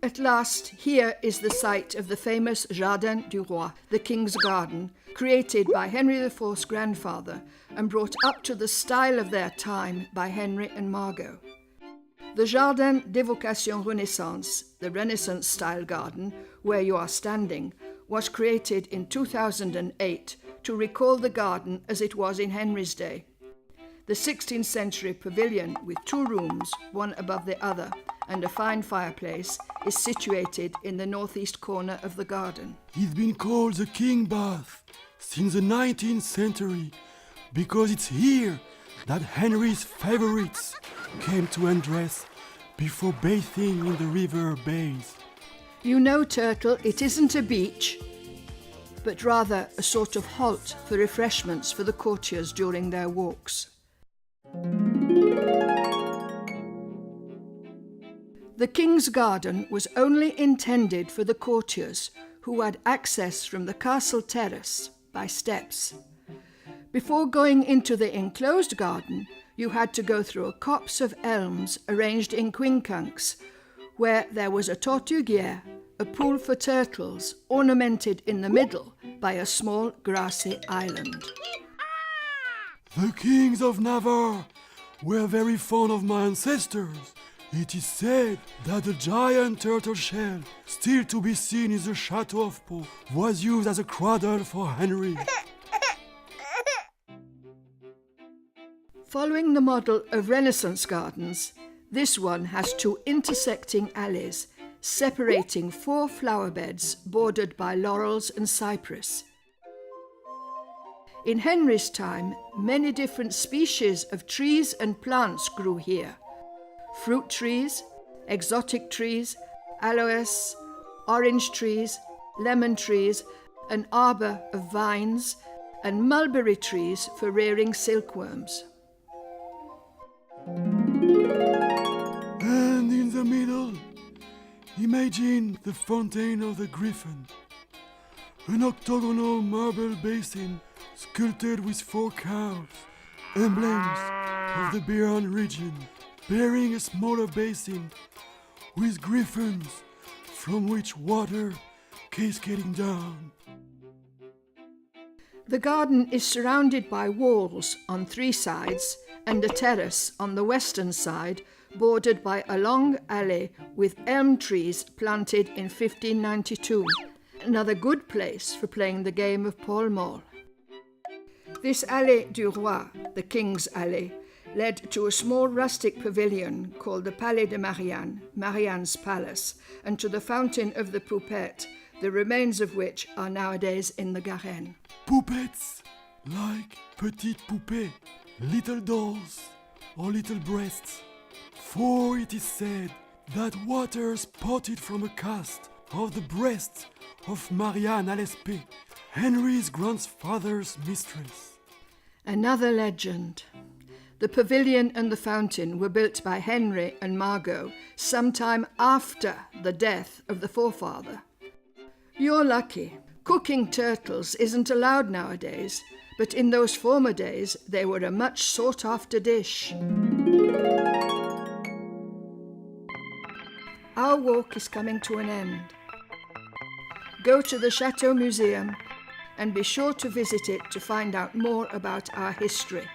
At last, here is the site of the famous Jardin du Roi, the King's Garden, created by Henry IV's grandfather and brought up to the style of their time by Henry and Margot. The Jardin d'Évocation Renaissance, the Renaissance-style garden, where you are standing, was created in 2008 to recall the garden as it was in Henry's day. The 16th century pavilion with 2 rooms, one above the other, and a fine fireplace is situated in the northeast corner of the garden. It's been called the King Bath since the 19th century because it's here that Henry's favorites came to undress before bathing in the river bays. You know, Turtle, it isn't a beach, but rather a sort of halt for refreshments for the courtiers during their walks. The King's Garden was only intended for the courtiers who had access from the castle terrace by steps. Before going into the enclosed garden, you had to go through a copse of elms arranged in quincunx, where there was a tortuguière, a pool for turtles, ornamented in the middle by a small grassy island. The kings of Navarre were very fond of my ancestors. It is said that the giant turtle shell, still to be seen in the Chateau of Pau, was used as a cradle for Henry. Following the model of Renaissance gardens, this one has 2 intersecting alleys, separating 4 flower beds bordered by laurels and cypress. In Henry's time, many different species of trees and plants grew here. Fruit trees, exotic trees, aloes, orange trees, lemon trees, an arbour of vines, and mulberry trees for rearing silkworms. And in the middle, imagine the fountain of the Griffin, an octagonal marble basin sculpted with 4 cows, emblems of the Béarn region, bearing a smaller basin with griffins from which water cascading down. The garden is surrounded by walls on 3 sides and a terrace on the western side bordered by a long alley with elm trees planted in 1592, another good place for playing the game of Pall Mall. This Allée du Roi, the King's Alley, led to a small rustic pavilion called the Palais de Marianne, Marianne's Palace, and to the Fountain of the Poupette, the remains of which are nowadays in the Garenne. Poupettes, like petites poupées, little dolls or little breasts. For it is said that water spotted from a cast of the breast of Marianne Alespée, Henry's grandfather's mistress. Another legend. The pavilion and the fountain were built by Henry and Margot sometime after the death of the forefather. You're lucky. Cooking turtles isn't allowed nowadays, but in those former days they were a much sought-after dish. Our walk is coming to an end. Go to the Chateau Museum and be sure to visit it to find out more about our history.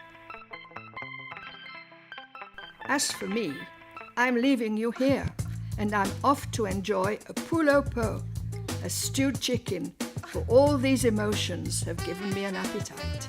As for me, I'm leaving you here, and I'm off to enjoy a poule au pot, a stewed chicken, for all these emotions have given me an appetite.